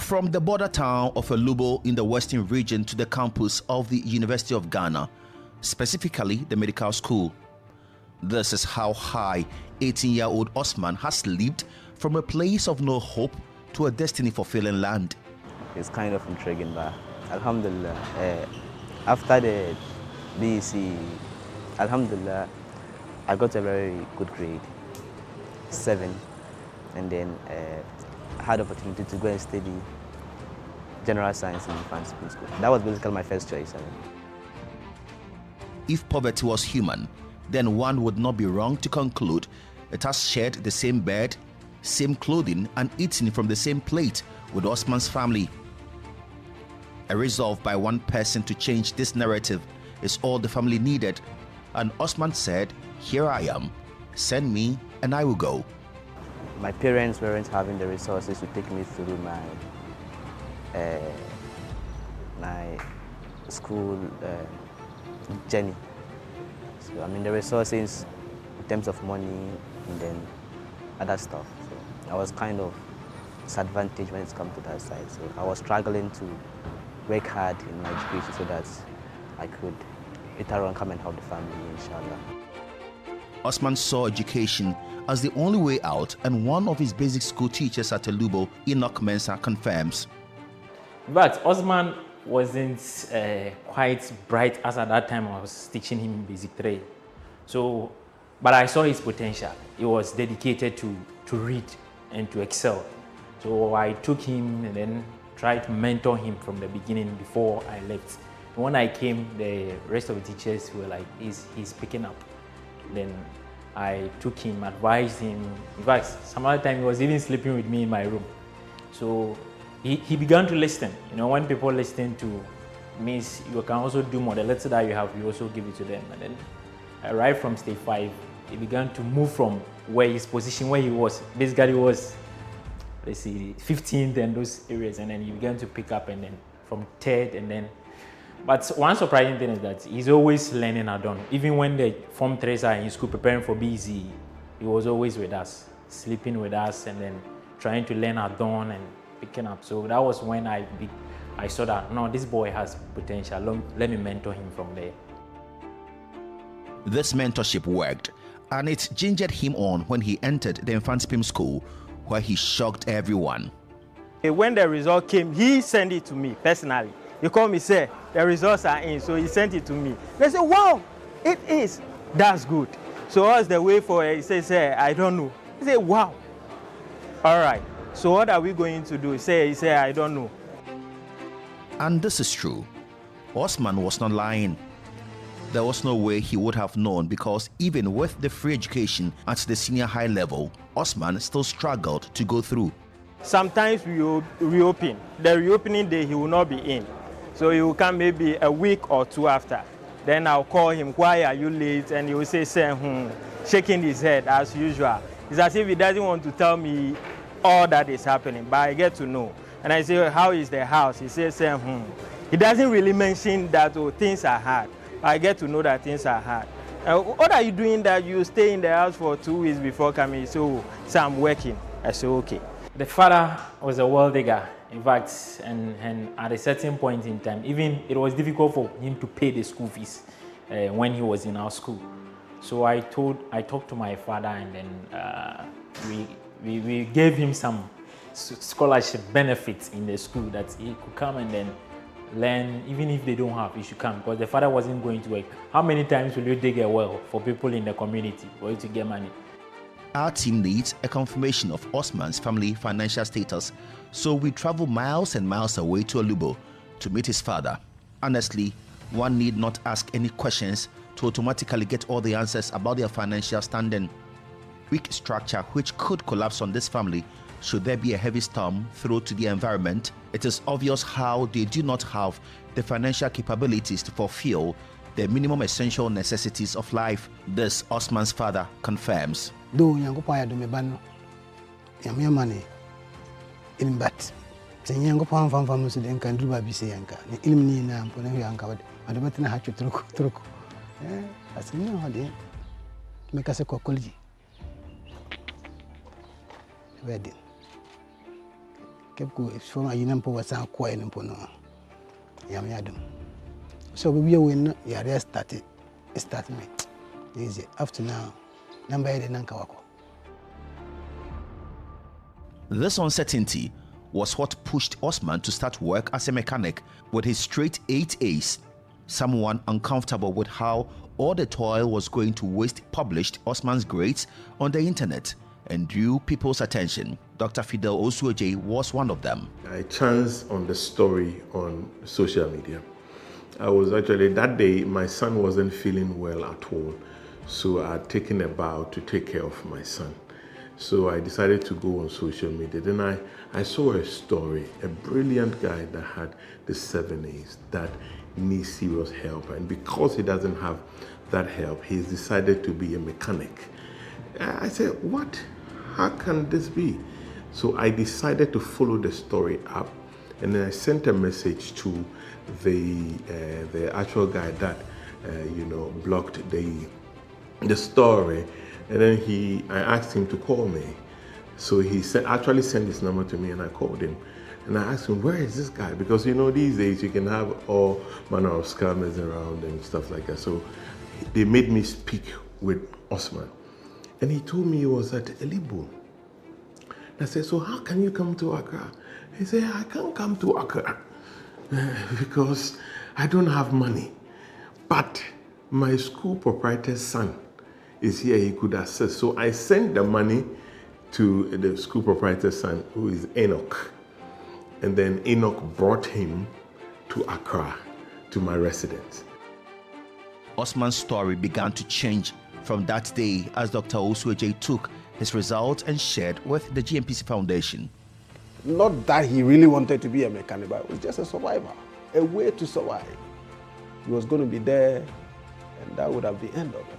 From the border town of Elubo in the western region to the campus of the University of Ghana, specifically the medical school. This is how high 18-year-old Osman has lived from a place of no hope to a destiny-fulfilling land. It's kind of intriguing, but Alhamdulillah, after the BEC, Alhamdulillah, I got a very good grade, 7, and then I had the opportunity to go and study general science in fancy school. That was basically my first choice. If poverty was human, then one would not be wrong to conclude it has shared the same bed, same clothing, and eaten from the same plate with Osman's family. A resolve by one person to change this narrative is all the family needed, and Osman said, "Here I am, send me and I will go." My parents weren't having the resources to take me through my school journey. So I mean the resources in terms of money and then other stuff. So I was kind of disadvantaged when it comes to that side. So I was struggling to work hard in my education so that I could later on come and help the family, inshallah. Osman saw education as the only way out, and one of his basic school teachers at Elubo, Enoch Mensah, confirms. But Osman wasn't quite bright as at that time I was teaching him basic 3. So, but I saw his potential. He was dedicated to read and to excel. So I took him and then tried to mentor him from the beginning before I left. When I came, the rest of the teachers were like, he's picking up. Then I took him, advised him. In fact, some other time he was even sleeping with me in my room. So he began to listen. You know, when people listen to means you can also do more. The little that you have, you also give it to them. And then right from stage 5, he began to move from where his position, where he was. Basically was, let's see, 15th and those areas. And then he began to pick up and then from 3rd and then. But one surprising thing is that he's always learning add-on. Even when the Form 3s are in school preparing for BEC, he was always with us, sleeping with us and then trying to learn add-on and picking up. So that was when I saw that, no, this boy has potential. Let me mentor him from there. This mentorship worked, and it gingered him on when he entered the infant school, where he shocked everyone. When the result came, he sent it to me personally. He called me, say, the results are in, so he sent it to me. They said, wow, it is. That's good. So what's the way for it? He says, I don't know. He said, wow. All right. So what are we going to do? He said, I don't know. And this is true. Osman was not lying. There was no way he would have known, because even with the free education at the senior high level, Osman still struggled to go through. Sometimes we will reopen. The reopening day, he will not be in. So he will come maybe a week or 2 after. Then I'll call him, why are you late? And he will say, shaking his head as usual. It's as if he doesn't want to tell me all that is happening, but I get to know. And I say, how is the house? He says, He doesn't really mention that, things are hard. I get to know that things are hard. What are you doing that you stay in the house for 2 weeks before coming? So I'm working. I say, okay. The father was a well digger, in fact, and at a certain point in time, even it was difficult for him to pay the school fees when he was in our school. So I talked to my father, and then we gave him some scholarship benefits in the school that he could come and then learn. Even if they don't have, he should come, because the father wasn't going to work. How many times will you dig a well for people in the community for you to get money? Our team needs a confirmation of Osman's family financial status, so we travel miles and miles away to Elubo to meet his father. Honestly, one need not ask any questions to automatically get all the answers about their financial standing. Weak structure which could collapse on this family should there be a heavy storm thrown to the environment. It is obvious how they do not have the financial capabilities to fulfill the minimum essential necessities of life. This Osman's father confirms. Do yango pa ya do me banu ya money in bat yango pa fam musu den kan duba bi se yanka ni ilmi na ampo na yanka wade batina ha truko asini hade me kase ko kolji wedding kept go from a yinampo was a quiet in Pono. Yam. So we win, yeah, started me. Easy. After now, number 8 in Nankawako. This uncertainty was what pushed Osman to start work as a mechanic with his straight 8 A's. Someone uncomfortable with how all the toil was going to waste published Osman's grades on the internet and drew people's attention. Dr. Fidel Osuoje was one of them. I chanced on the story on social media. I was actually, that day, my son wasn't feeling well at all. So I had taken a vow to take care of my son. So I decided to go on social media. Then I saw a story, a brilliant guy that had the 7 A's that needs serious help. And because he doesn't have that help, he's decided to be a mechanic. I said, what? How can this be? So I decided to follow the story up. And then I sent a message to the actual guy that, blocked the story. And then I asked him to call me. So he actually sent his number to me and I called him. And I asked him, where is this guy? Because these days you can have all manner of scammers around and stuff like that. So they made me speak with Osman. And he told me he was at Elibo. I said, so how can you come to Accra? He said, I can't come to Accra because I don't have money. But my school proprietor's son is here, he could assist. So I sent the money to the school proprietor's son, who is Enoch. And then Enoch brought him to Accra, to my residence. Osman's story began to change from that day as Dr. Osuoje took his results and shared with the GNPC Foundation. Not that he really wanted to be a mechanic, but it was just a survivor, a way to survive. He was going to be there, and that would have been the end of it.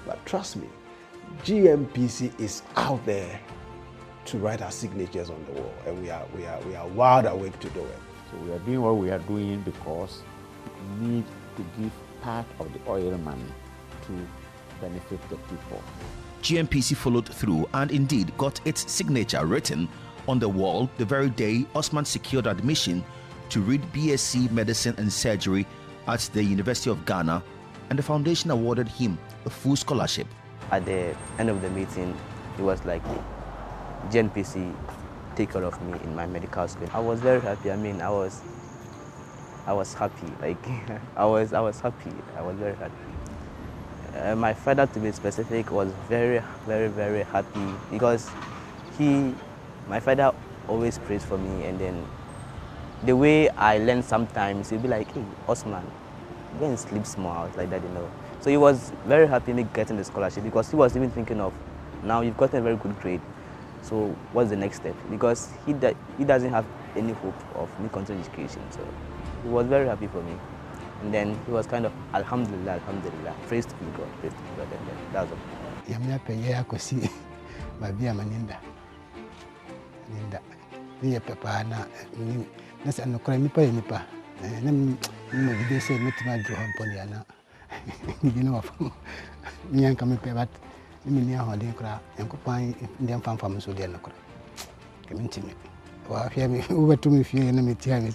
But trust me, GNPC is out there to write our signatures on the wall, and we are wide awake to do it. So we are doing what we are doing because we need to give part of the oil money to benefit the people. GNPC followed through and indeed got its signature written on the wall the very day Osman secured admission to read BSc Medicine and Surgery at the University of Ghana, and the foundation awarded him a full scholarship. At the end of the meeting, it was like GNPC take care of me in my medical school. I was very happy. I mean, I was happy. Like I was happy. I was very happy. My father, to be specific, was very, very, very happy because my father always prays for me, and then the way I learn sometimes, he'll be like, hey, Osman, go and sleep small, like that, So he was very happy me getting the scholarship because he was even thinking of, now you've gotten a very good grade, so what's the next step? Because he doesn't have any hope of me continuing education, so he was very happy for me. And then he was kind of, Alhamdulillah, Alhamdulillah, praise to be God, and then that's all. Yamia Paya Kosi, Babia Maninda. Ninda. Nia Papa, that's an Ukrainipa Nipa. And then they say, Meet my Johan Poniana. You know, me and come pay that. Minia Hodingra, and Copai, Indian farm from Sudianocra. Come to me. Well, hear me over to me if you enemy tear me.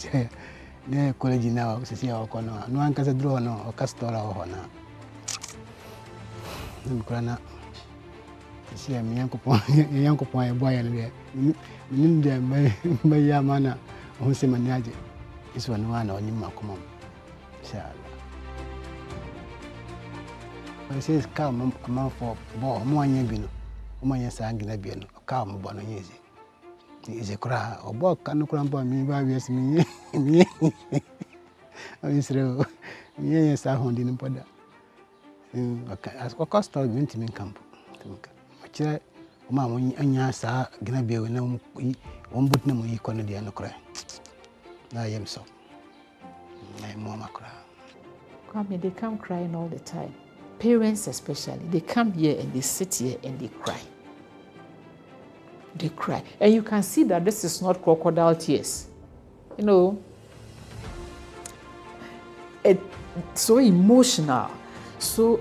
Ne college now, sisi wakono. No one can draw no or castora or hona. Mkrana. Sisi ya miyanko po ya boy and ninde may yamana onse manyaje. Isu wana onyima komam. Inshallah. I say come for bo mo anya bi no. Mo anya sa angina bi no. Ka mo bo no yezi. Is a cry or book can cramp on me by me. Israel, yes, I hold in Poda. As a cost of intimate camp. Which Mamma and Yasa, Gnabio, one but no more Canadian cry. I am so. My mama cry. Come, they come crying all the time. Parents, especially, they come here and they sit here and they cry. They cry. And you can see that this is not crocodile tears. It's so emotional. So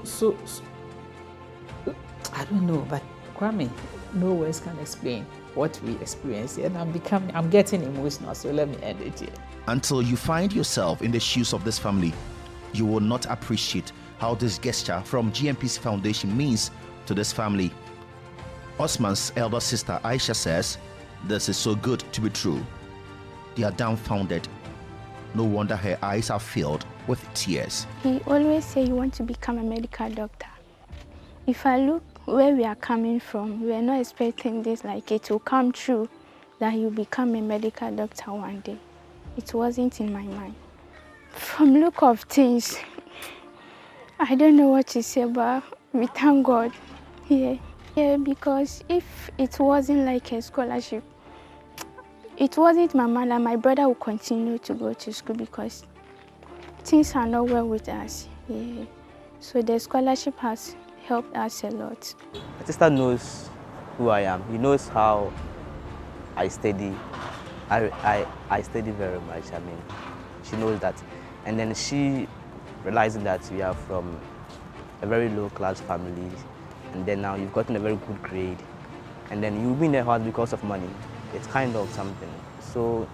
I don't know, but Kwame, no words can explain what we experience, and I'm getting emotional, so let me end it here. Until you find yourself in the shoes of this family, you will not appreciate how this gesture from GNPC Foundation means to this family. Osman's elder sister Aisha says, "This is so good to be true." They are dumbfounded. No wonder her eyes are filled with tears. He always say he wants to become a medical doctor. If I look where we are coming from, we are not expecting this, like it will come true, that he will become a medical doctor one day. It wasn't in my mind. From look of things, I don't know what to say, but we thank God. Yeah, because if it wasn't like a scholarship, it wasn't my mother, my brother would continue to go to school because things are not well with us. Yeah. So the scholarship has helped us a lot. My sister knows who I am. He knows how I study. I study very much. I mean, she knows that. And then she realizing that we are from a very low class family, and then now you've gotten a very good grade, and then you'll be in the house because of money. It's kind of something. So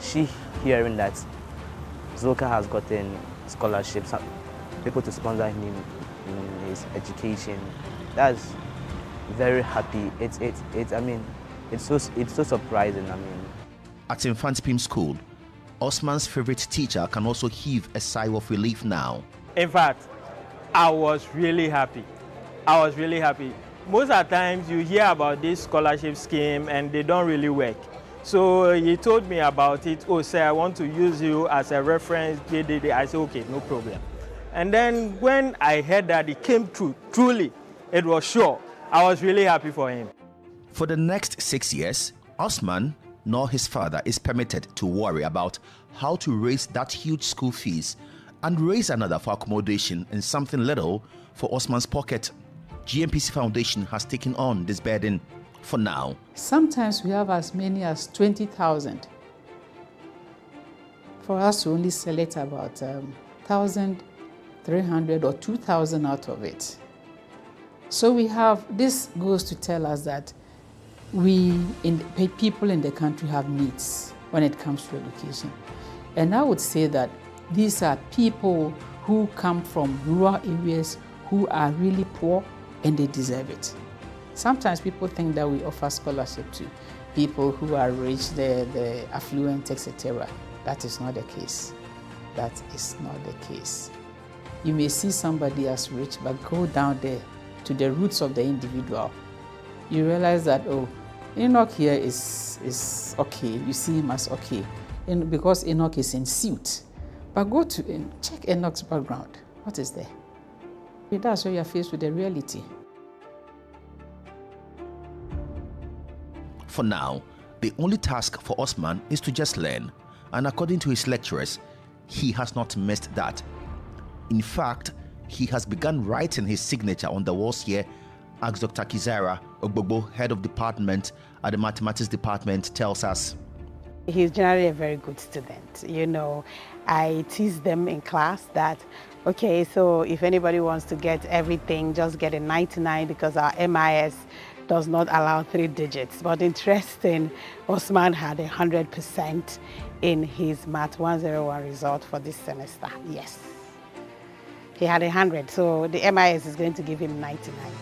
she hearing that Zoka has gotten scholarships, people to sponsor him in his education, that's very happy. It's so surprising. I mean, at Infant Pim School, Osman's favorite teacher can also heave a sigh of relief now. In fact, I was really happy. Most of the times you hear about this scholarship scheme and they don't really work. So he told me about it. "Oh, sir, I want to use you as a reference." I said, "Okay, no problem." And then when I heard that it came true, truly, it was sure. I was really happy for him. For the next 6 years, Osman nor his father is permitted to worry about how to raise that huge school fees and raise another for accommodation and something little for Osman's pocket. GNPC Foundation has taken on this burden for now. Sometimes we have as many as 20,000. For us to only select about 1,300 or 2,000 out of it. So this goes to tell us that people in the country have needs when it comes to education. And I would say that these are people who come from rural areas who are really poor and they deserve it. Sometimes people think that we offer scholarship to people who are rich, the affluent, etc. That is not the case. That is not the case. You may see somebody as rich, but go down there to the roots of the individual. You realize that, oh, Enoch here is okay. You see him as okay, because Enoch is in suit. But go to check Enoch's background. What is there? That's where you are faced with the reality. For now, the only task for Osman is to just learn, and according to his lecturers, he has not missed that. In fact, he has begun writing his signature on the walls here, as Dr. Kizara Ogbogbo, head of department at the mathematics department, tells us. He's generally a very good student. You know, I tease them in class that, okay, so if anybody wants to get everything, just get a 99 because our MIS does not allow 3 digits. But interesting, Osman had 100% in his Math 101 result for this semester. Yes, he had 100, so the MIS is going to give him 99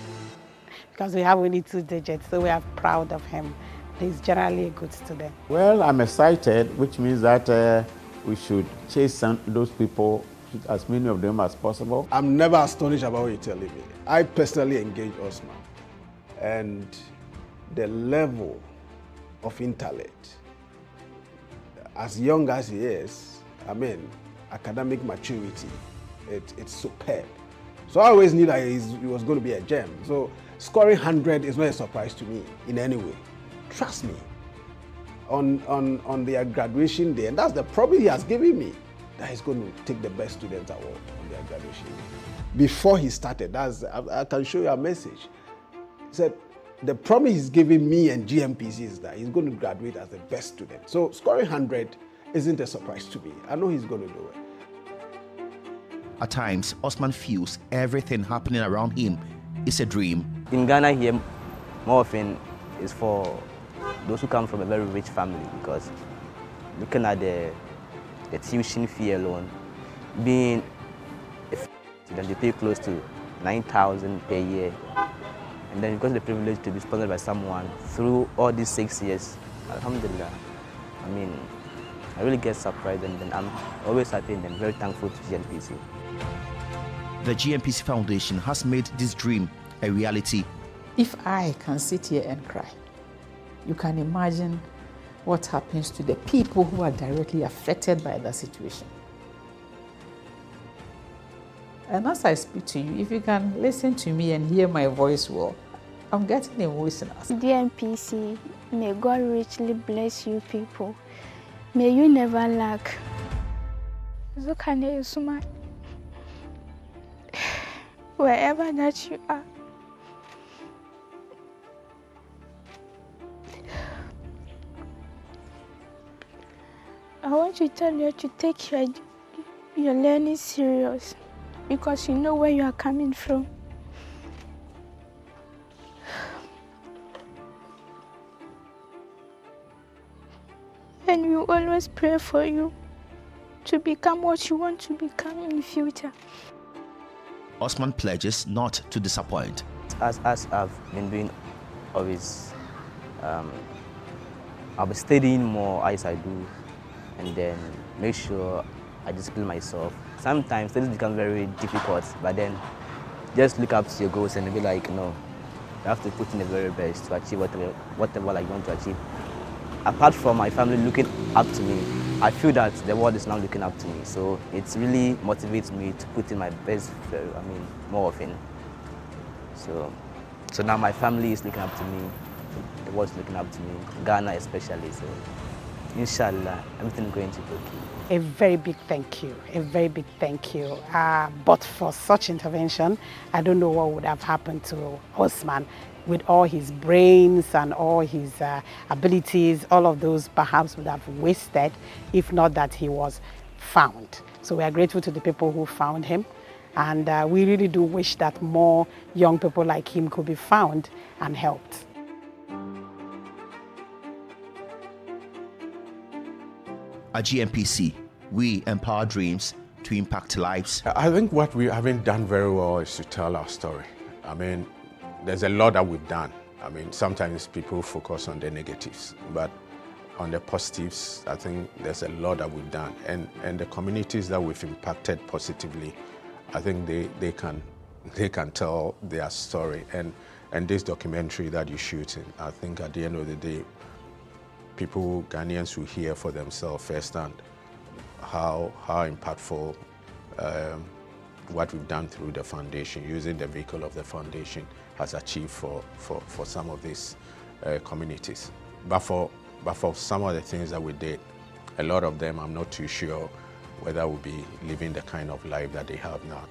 because we have only 2 digits, so we are proud of him. He's generally a good student. Well, I'm excited, which means that we should chase those people, as many of them as possible. I'm never astonished about what you're telling me. I personally engage Osman, and the level of intellect, as young as he is, I mean, academic maturity, it's superb. So I always knew that he was going to be a gem. So scoring 100 is not a surprise to me in any way. Trust me, on their graduation day, and that's the promise he has given me, that he's going to take the best student award on their graduation day. Before he started, I can show you a message. He said, the promise he's giving me and GNPC is that he's going to graduate as the best student. So scoring 100 isn't a surprise to me. I know he's going to do it. At times, Osman feels everything happening around him is a dream. In Ghana here, more often is for those who come from a very rich family, because looking at the tuition fee alone, being a student, they pay close to 9,000 per year. And then because of the privilege to be sponsored by someone through all these 6 years, Alhamdulillah, I mean, I really get surprised, and then I'm always happy and then very thankful to GNPC. The GNPC Foundation has made this dream a reality. If I can sit here and cry, you can imagine what happens to the people who are directly affected by that situation. And as I speak to you, if you can listen to me and hear my voice well, I'm getting emotional. GNPC, may God richly bless you people. May you never lack. Zukane Osman, wherever that you are, I want to tell you to take your learning serious, because you know where you are coming from. And we will always pray for you to become what you want to become in the future. Osman pledges not to disappoint. As I've been doing always, I'll be studying more as I do, and then make sure I discipline myself. Sometimes studies become very difficult, but then just look up to your goals and be like, no, you have to put in the very best to achieve whatever like you want to achieve. Apart from my family looking up to me, I feel that the world is now looking up to me. So it really motivates me to put in my best, more often. So now my family is looking up to me, the world is looking up to me, Ghana especially. So inshallah, everything is going to be okay. A very big thank you, a very big thank you. But for such intervention, I don't know what would have happened to Osman. With all his brains and all his abilities, all of those perhaps would have wasted if not that he was found. So we are grateful to the people who found him, and we really do wish that more young people like him could be found and helped. At GNPC, we empower dreams to impact lives. I think what we haven't done very well is to tell our story. I mean, there's a lot that we've done. I mean, sometimes people focus on the negatives, but on the positives, I think there's a lot that we've done. And the communities that we've impacted positively, I think they can tell their story. And this documentary that you're shooting, I think at the end of the day, people, Ghanaians, will hear for themselves firsthand how impactful what we've done through the foundation, using the vehicle of the foundation, has achieved for some of these communities. But for some of the things that we did, a lot of them I'm not too sure whether we'll be living the kind of life that they have now.